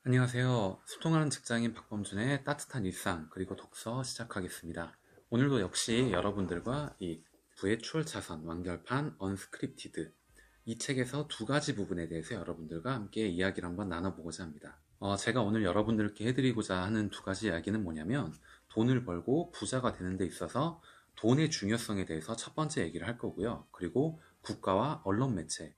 안녕하세요. 소통하는 직장인 박범준의 따뜻한 일상 그리고 독서 시작하겠습니다. 오늘도 역시 여러분들과 이 부의 추월차선 완결판 언스크립티드 이 책에서 두 가지 부분에 대해서 여러분들과 함께 이야기를 한번 나눠보고자 합니다. 제가 오늘 여러분들께 해드리고자 하는 두 가지 이야기는 뭐냐면 돈을 벌고 부자가 되는 데 있어서 돈의 중요성에 대해서 첫 번째 얘기를 할 거고요. 그리고 국가와 언론 매체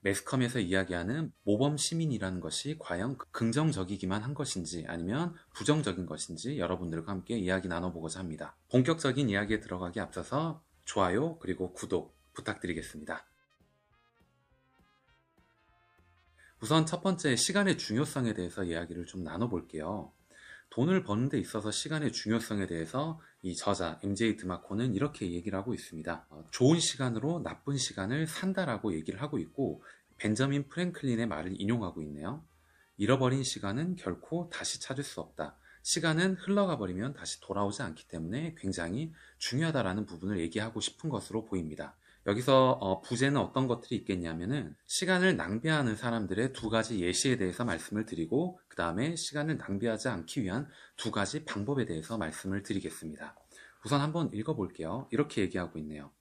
매스컴에서 이야기하는 모범 시민이라는 것이 과연 긍정적이기만 한 것인지 아니면 부정적인 것인지 여러분들과 함께 이야기 나눠보고자 합니다. 본격적인 이야기에 들어가기 앞서서 좋아요 그리고 구독 부탁드리겠습니다. 우선 첫 번째 시간의 중요성에 대해서 이야기를 좀 나눠볼게요. 돈을 버는 데 있어서 시간의 중요성에 대해서 이 저자 MJ 드마코는 이렇게 얘기를 하고 있습니다. 좋은 시간으로 나쁜 시간을 산다라고 얘기를 하고 있고 벤저민 프랭클린의 말을 인용하고 있네요. 잃어버린 시간은 결코 다시 찾을 수 없다. 시간은 흘러가 버리면 다시 돌아오지 않기 때문에 굉장히 중요하다라는 부분을 얘기하고 싶은 것으로 보입니다. 여기서 부제는 어떤 것들이 있겠냐면은 시간을 낭비하는 사람들의 두 가지 예시에 대해서 말씀을 드리고 그 다음에 시간을 낭비하지 않기 위한 두 가지 방법에 대해서 말씀을 드리겠습니다. 우선 한번 읽어볼게요. 이렇게 얘기하고 있네요.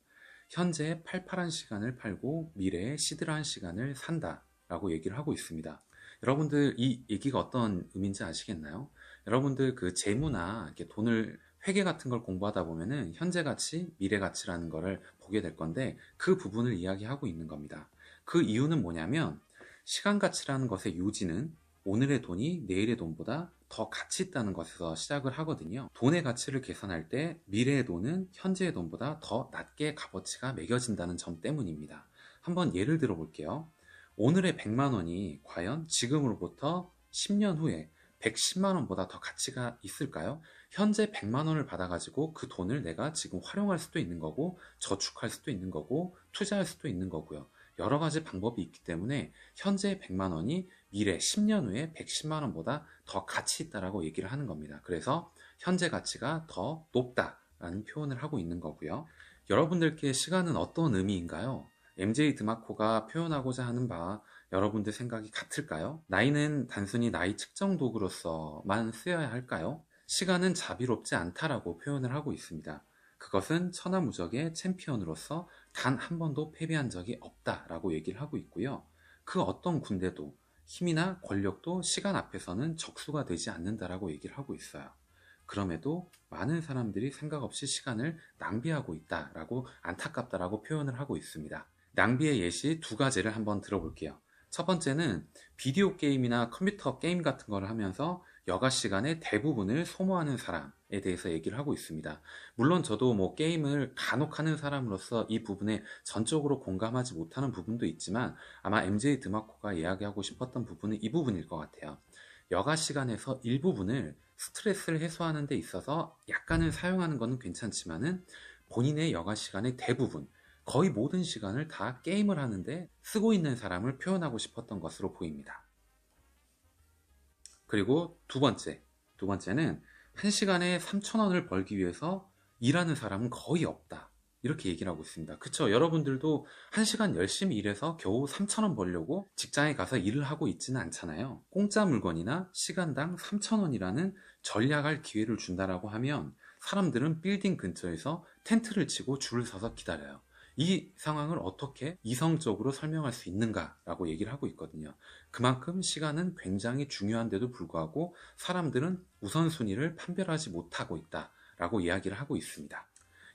현재 팔팔한 시간을 팔고 미래의 시들한 시간을 산다 라고 얘기를 하고 있습니다. 여러분들 이 얘기가 어떤 의미인지 아시겠나요? 여러분들 그 재무나 이렇게 돈을 회계 같은 걸 공부하다 보면은 현재 가치, 미래 가치라는 거를 보게 될 건데 그 부분을 이야기하고 있는 겁니다. 그 이유는 뭐냐면 시간 가치라는 것의 요지는 오늘의 돈이 내일의 돈보다 더 가치 있다는 것에서 시작을 하거든요. 돈의 가치를 계산할 때 미래의 돈은 현재의 돈보다 더 낮게 값어치가 매겨진다는 점 때문입니다. 한번 예를 들어 볼게요. 오늘의 100만 원이 과연 지금으로부터 10년 후에 110만 원보다 더 가치가 있을까요? 현재 100만 원을 받아가지고 그 돈을 내가 지금 활용할 수도 있는 거고 저축할 수도 있는 거고 투자할 수도 있는 거고요. 여러 가지 방법이 있기 때문에 현재 100만 원이 미래 10년 후에 110만 원보다 더 가치 있다라고 얘기를 하는 겁니다. 그래서 현재 가치가 더 높다라는 표현을 하고 있는 거고요. 여러분들께 시간은 어떤 의미인가요? MJ 드마코가 표현하고자 하는 바 여러분들 생각이 같을까요? 나이는 단순히 나이 측정 도구로서만 쓰여야 할까요? 시간은 자비롭지 않다라고 표현을 하고 있습니다. 그것은 천하무적의 챔피언으로서 단 한 번도 패배한 적이 없다라고 얘기를 하고 있고요. 그 어떤 군대도 힘이나 권력도 시간 앞에서는 적수가 되지 않는다라고 얘기를 하고 있어요. 그럼에도 많은 사람들이 생각 없이 시간을 낭비하고 있다라고 안타깝다라고 표현을 하고 있습니다. 낭비의 예시 두 가지를 한번 들어볼게요. 첫 번째는 비디오 게임이나 컴퓨터 게임 같은 걸 하면서 여가 시간의 대부분을 소모하는 사람에 대해서 얘기를 하고 있습니다. 물론 저도 뭐 게임을 간혹 하는 사람으로서 이 부분에 전적으로 공감하지 못하는 부분도 있지만 아마 MJ 드마코가 이야기하고 싶었던 부분은 이 부분일 것 같아요. 여가 시간에서 일부분을 스트레스를 해소하는 데 있어서 약간은 사용하는 것은 괜찮지만은 본인의 여가 시간의 대부분 거의 모든 시간을 다 게임을 하는데 쓰고 있는 사람을 표현하고 싶었던 것으로 보입니다. 그리고 두 번째는 한 시간에 3,000원을 벌기 위해서 일하는 사람은 거의 없다. 이렇게 얘기를 하고 있습니다. 그쵸? 여러분들도 한 시간 열심히 일해서 겨우 3,000원 벌려고 직장에 가서 일을 하고 있지는 않잖아요. 공짜 물건이나 시간당 3,000원이라는 전략할 기회를 준다라고 하면 사람들은 빌딩 근처에서 텐트를 치고 줄을 서서 기다려요. 이 상황을 어떻게 이성적으로 설명할 수 있는가라고 얘기를 하고 있거든요. 그만큼 시간은 굉장히 중요한데도 불구하고 사람들은 우선순위를 판별하지 못하고 있다라고 이야기를 하고 있습니다.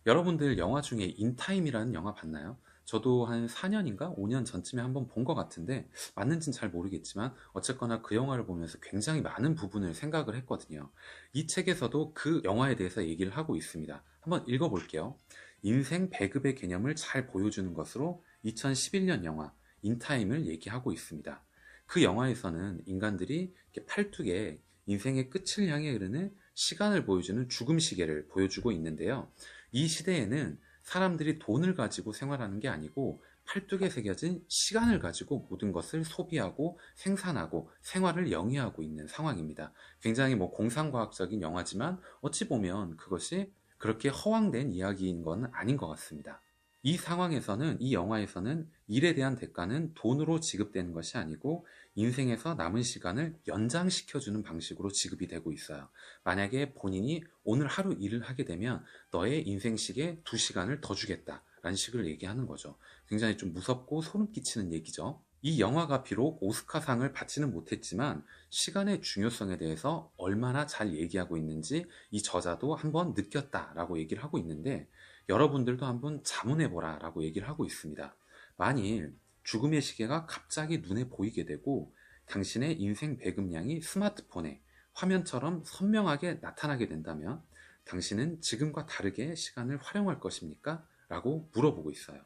여러분들 영화 중에 인타임이라는 영화 봤나요? 저도 한 4년인가 5년 전쯤에 한번 본 것 같은데 맞는지는 잘 모르겠지만 어쨌거나 그 영화를 보면서 굉장히 많은 부분을 생각을 했거든요. 이 책에서도 그 영화에 대해서 얘기를 하고 있습니다. 한번 읽어볼게요. 인생 배급의 개념을 잘 보여주는 것으로 2011년 영화 인타임을 얘기하고 있습니다. 그 영화에서는 인간들이 팔뚝에 인생의 끝을 향해 흐르는 시간을 보여주는 죽음 시계를 보여주고 있는데요. 이 시대에는 사람들이 돈을 가지고 생활하는 게 아니고 팔뚝에 새겨진 시간을 가지고 모든 것을 소비하고 생산하고 생활을 영위하고 있는 상황입니다. 굉장히 뭐 공상과학적인 영화지만 어찌 보면 그것이 그렇게 허황된 이야기인 건 아닌 것 같습니다. 이 상황에서는, 이 영화에서는 일에 대한 대가는 돈으로 지급되는 것이 아니고 인생에서 남은 시간을 연장시켜주는 방식으로 지급이 되고 있어요. 만약에 본인이 오늘 하루 일을 하게 되면 너의 인생식에 2시간을 더 주겠다 라는 식을 얘기하는 거죠. 굉장히 좀 무섭고 소름 끼치는 얘기죠. 이 영화가 비록 오스카상을 받지는 못했지만 시간의 중요성에 대해서 얼마나 잘 얘기하고 있는지 이 저자도 한번 느꼈다라고 얘기를 하고 있는데, 여러분들도 한번 자문해보라 라고 얘기를 하고 있습니다. 만일 죽음의 시계가 갑자기 눈에 보이게 되고 당신의 인생 배급량이 스마트폰에 화면처럼 선명하게 나타나게 된다면 당신은 지금과 다르게 시간을 활용할 것입니까? 라고 물어보고 있어요.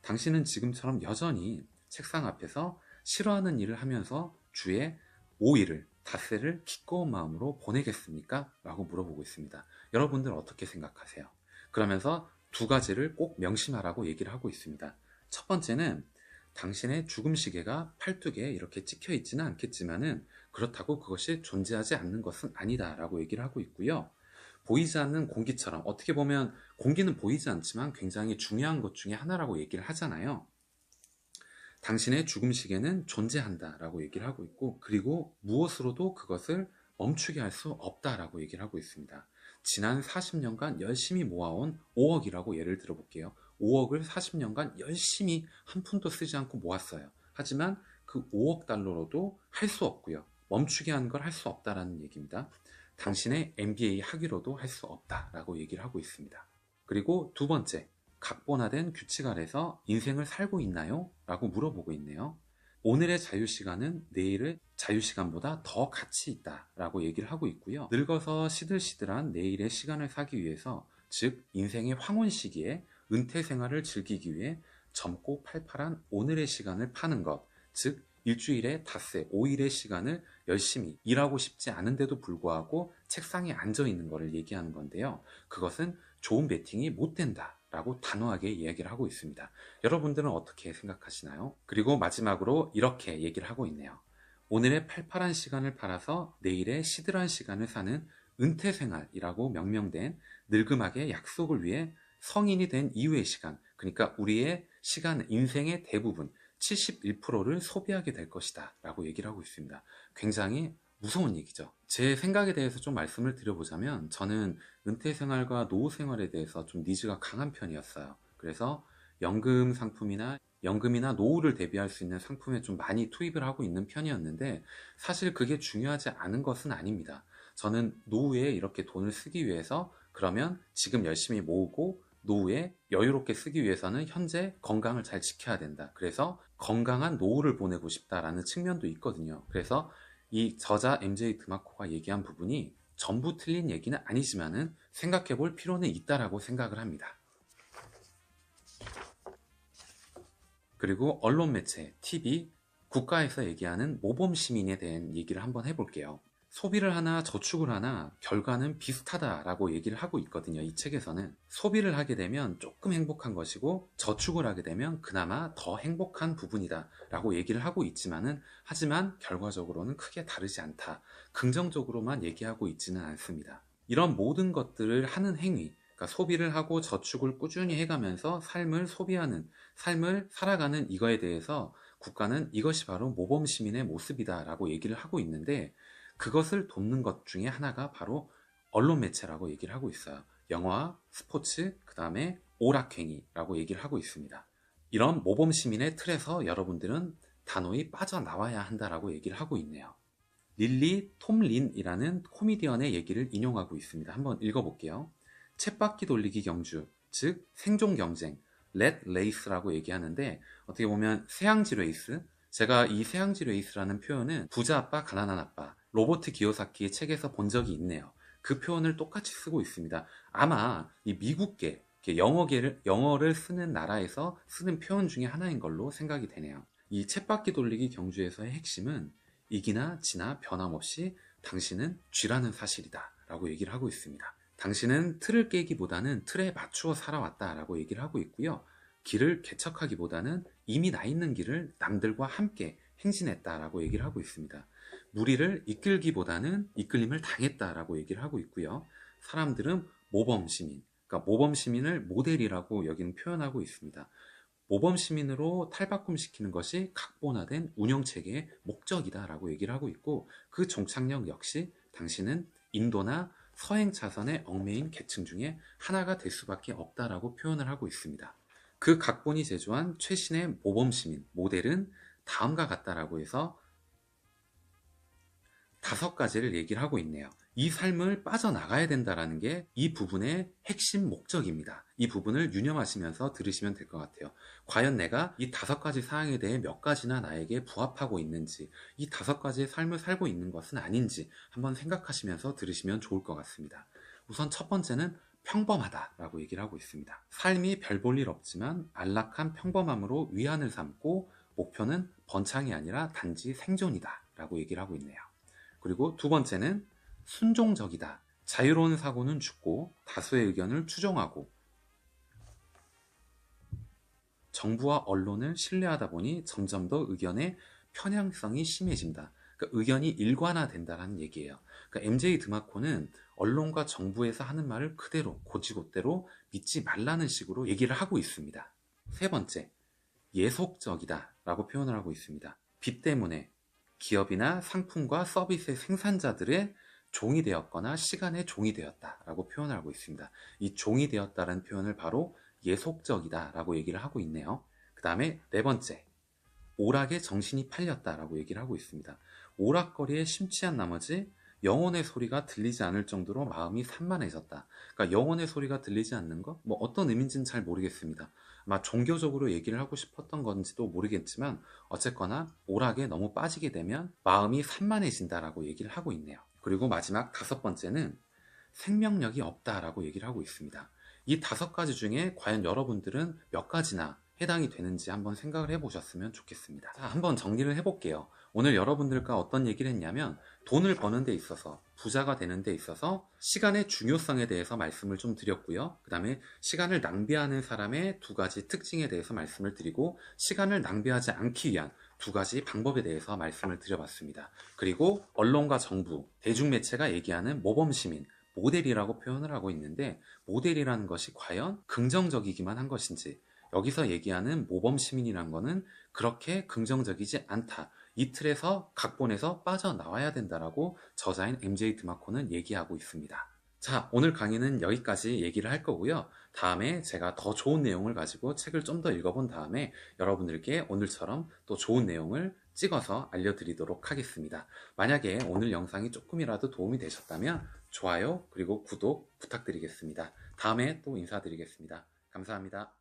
당신은 지금처럼 여전히 책상 앞에서 싫어하는 일을 하면서 주에 5일을, 닷새를 기꺼운 마음으로 보내겠습니까? 라고 물어보고 있습니다. 여러분들 어떻게 생각하세요? 그러면서 2가지를 꼭 명심하라고 얘기를 하고 있습니다. 첫 번째는 당신의 죽음 시계가 팔뚝에 이렇게 찍혀 있지는 않겠지만은 그렇다고 그것이 존재하지 않는 것은 아니다 라고 얘기를 하고 있고요. 보이지 않는 공기처럼, 어떻게 보면 공기는 보이지 않지만 굉장히 중요한 것 중에 하나라고 얘기를 하잖아요. 당신의 죽음 시계는 존재한다 라고 얘기를 하고 있고, 그리고 무엇으로도 그것을 멈추게 할 수 없다 라고 얘기를 하고 있습니다. 지난 40년간 열심히 모아온 5억이라고 예를 들어 볼게요. 5억을 40년간 열심히 한 푼도 쓰지 않고 모았어요. 하지만 그 5억 달러로도 할 수 없고요. 멈추게 하는 걸 할 수 없다라는 얘기입니다. 당신의 MBA 학위로도 할 수 없다라고 얘기를 하고 있습니다. 그리고 2번째, 각본화된 규칙 아래서 인생을 살고 있나요? 라고 물어보고 있네요. 오늘의 자유시간은 내일의 자유시간보다 더 가치 있다 라고 얘기를 하고 있고요. 늙어서 시들시들한 내일의 시간을 사기 위해서, 즉 인생의 황혼 시기에 은퇴 생활을 즐기기 위해 젊고 팔팔한 오늘의 시간을 파는 것, 즉 일주일에 닷새 5일의 시간을 열심히 일하고 싶지 않은데도 불구하고 책상에 앉아 있는 것을 얘기하는 건데요. 그것은 좋은 베팅이 못 된다 라고 단호하게 이야기를 하고 있습니다. 여러분들은 어떻게 생각하시나요? 그리고 마지막으로 이렇게 얘기를 하고 있네요. 오늘의 팔팔한 시간을 팔아서 내일의 시들한 시간을 사는 은퇴 생활이라고 명명된 늙음하게 약속을 위해 성인이 된 이후의 시간, 그러니까 우리의 시간, 인생의 대부분 71%를 소비하게 될 것이다 라고 얘기를 하고 있습니다. 굉장히 무서운 얘기죠. 제 생각에 대해서 좀 말씀을 드려보자면, 저는 은퇴 생활과 노후 생활에 대해서 좀 니즈가 강한 편이었어요. 그래서 연금이나 노후를 대비할 수 있는 상품에 좀 많이 투입을 하고 있는 편이었는데, 사실 그게 중요하지 않은 것은 아닙니다. 저는 노후에 이렇게 돈을 쓰기 위해서, 그러면 지금 열심히 모으고 노후에 여유롭게 쓰기 위해서는 현재 건강을 잘 지켜야 된다. 그래서 건강한 노후를 보내고 싶다라는 측면도 있거든요. 그래서 이 저자 MJ 드마코가 얘기한 부분이 전부 틀린 얘기는 아니지만은 생각해 볼 필요는 있다라고 생각을 합니다. 그리고 언론 매체, TV, 국가에서 얘기하는 모범 시민에 대한 얘기를 한번 해볼게요. 소비를 하나 저축을 하나 결과는 비슷하다라고 얘기를 하고 있거든요. 이 책에서는 소비를 하게 되면 조금 행복한 것이고 저축을 하게 되면 그나마 더 행복한 부분이다 라고 얘기를 하고 있지만은, 하지만 결과적으로는 크게 다르지 않다, 긍정적으로만 얘기하고 있지는 않습니다. 이런 모든 것들을 하는 행위, 그러니까 소비를 하고 저축을 꾸준히 해가면서 삶을 살아가는 이거에 대해서 국가는 이것이 바로 모범 시민의 모습이다 라고 얘기를 하고 있는데, 그것을 돕는 것 중에 하나가 바로 언론 매체라고 얘기를 하고 있어요. 영화, 스포츠, 그 다음에 오락행위라고 얘기를 하고 있습니다. 이런 모범 시민의 틀에서 여러분들은 단호히 빠져나와야 한다라고 얘기를 하고 있네요. 릴리 톰린이라는 코미디언의 얘기를 인용하고 있습니다. 한번 읽어볼게요. 쳇바퀴 돌리기 경주, 즉 생존 경쟁, 렛 레이스라고 얘기하는데, 어떻게 보면 새항지 레이스, 제가 이 새항지 레이스라는 표현은 부자 아빠, 가난한 아빠, 로버트 기요사키의 책에서 본 적이 있네요. 그 표현을 똑같이 쓰고 있습니다. 아마 이 미국계, 영어를 쓰는 나라에서 쓰는 표현 중에 하나인 걸로 생각이 되네요. 이 쳇바퀴 돌리기 경주에서의 핵심은 이기나 지나 변함없이 당신은 쥐라는 사실이다 라고 얘기를 하고 있습니다. 당신은 틀을 깨기보다는 틀에 맞추어 살아왔다 라고 얘기를 하고 있고요. 길을 개척하기보다는 이미 나 있는 길을 남들과 함께 행진했다 라고 얘기를 하고 있습니다. 무리를 이끌기보다는 이끌림을 당했다 라고 얘기를 하고 있고요. 사람들은 모범시민, 그러니까 모범시민을 모델이라고 여기는 표현하고 있습니다. 모범 시민으로 탈바꿈시키는 것이 각본화된 운영체계의 목적이다라고 얘기를 하고 있고, 그 종착역 역시 당신은 인도나 서행 차선에 얽매인 계층 중에 하나가 될 수밖에 없다라고 표현을 하고 있습니다. 그 각본이 제조한 최신의 모범 시민 모델은 다음과 같다라고 해서 5가지를 얘기를 하고 있네요. 이 삶을 빠져나가야 된다라는 게 이 부분의 핵심 목적입니다. 이 부분을 유념하시면서 들으시면 될 것 같아요. 과연 내가 이 5가지 사항에 대해 몇 가지나 나에게 부합하고 있는지, 이 5가지의 삶을 살고 있는 것은 아닌지 한번 생각하시면서 들으시면 좋을 것 같습니다. 우선 첫 번째는 평범하다라고 얘기를 하고 있습니다. 삶이 별 볼 일 없지만 안락한 평범함으로 위안을 삼고 목표는 번창이 아니라 단지 생존이다라고 얘기를 하고 있네요. 그리고 두 번째는 순종적이다. 자유로운 사고는 죽고 다수의 의견을 추종하고 정부와 언론을 신뢰하다 보니 점점 더 의견의 편향성이 심해진다. 그러니까 의견이 일관화된다는 얘기예요. 그러니까 MJ 드마코는 언론과 정부에서 하는 말을 그대로 곧이곧대로 믿지 말라는 식으로 얘기를 하고 있습니다. 세 번째, 예속적이다 라고 표현을 하고 있습니다. 빚 때문에 기업이나 상품과 서비스의 생산자들의 종이 되었거나 시간의 종이 되었다라고 표현하고 있습니다. 이 종이 되었다는 표현을 바로 예속적이다라고 얘기를 하고 있네요. 그 다음에 네 번째, 오락에 정신이 팔렸다라고 얘기를 하고 있습니다. 오락거리에 심취한 나머지 영혼의 소리가 들리지 않을 정도로 마음이 산만해졌다. 그러니까 영혼의 소리가 들리지 않는 것? 뭐 어떤 의미인지는 잘 모르겠습니다. 아마 종교적으로 얘기를 하고 싶었던 건지도 모르겠지만 어쨌거나 오락에 너무 빠지게 되면 마음이 산만해진다라고 얘기를 하고 있네요. 그리고 마지막 5번째는 생명력이 없다라고 얘기를 하고 있습니다. 이 5가지 중에 과연 여러분들은 몇 가지나 해당이 되는지 한번 생각을 해보셨으면 좋겠습니다. 자, 한번 정리를 해볼게요. 오늘 여러분들과 어떤 얘기를 했냐면 돈을 버는 데 있어서, 부자가 되는 데 있어서 시간의 중요성에 대해서 말씀을 좀 드렸고요. 그 다음에 시간을 낭비하는 사람의 2가지 특징에 대해서 말씀을 드리고, 시간을 낭비하지 않기 위한 2가지 방법에 대해서 말씀을 드려봤습니다. 그리고 언론과 정부, 대중매체가 얘기하는 모범시민, 모델이라고 표현을 하고 있는데, 모델이라는 것이 과연 긍정적이기만 한 것인지, 여기서 얘기하는 모범시민이란 거는 그렇게 긍정적이지 않다. 이 틀에서 각본에서 빠져나와야 된다라고 저자인 MJ 드마코는 얘기하고 있습니다. 자, 오늘 강의는 여기까지 얘기를 할 거고요. 다음에 제가 더 좋은 내용을 가지고 책을 좀 더 읽어본 다음에 여러분들께 오늘처럼 또 좋은 내용을 찍어서 알려드리도록 하겠습니다. 만약에 오늘 영상이 조금이라도 도움이 되셨다면 좋아요 그리고 구독 부탁드리겠습니다. 다음에 또 인사드리겠습니다. 감사합니다.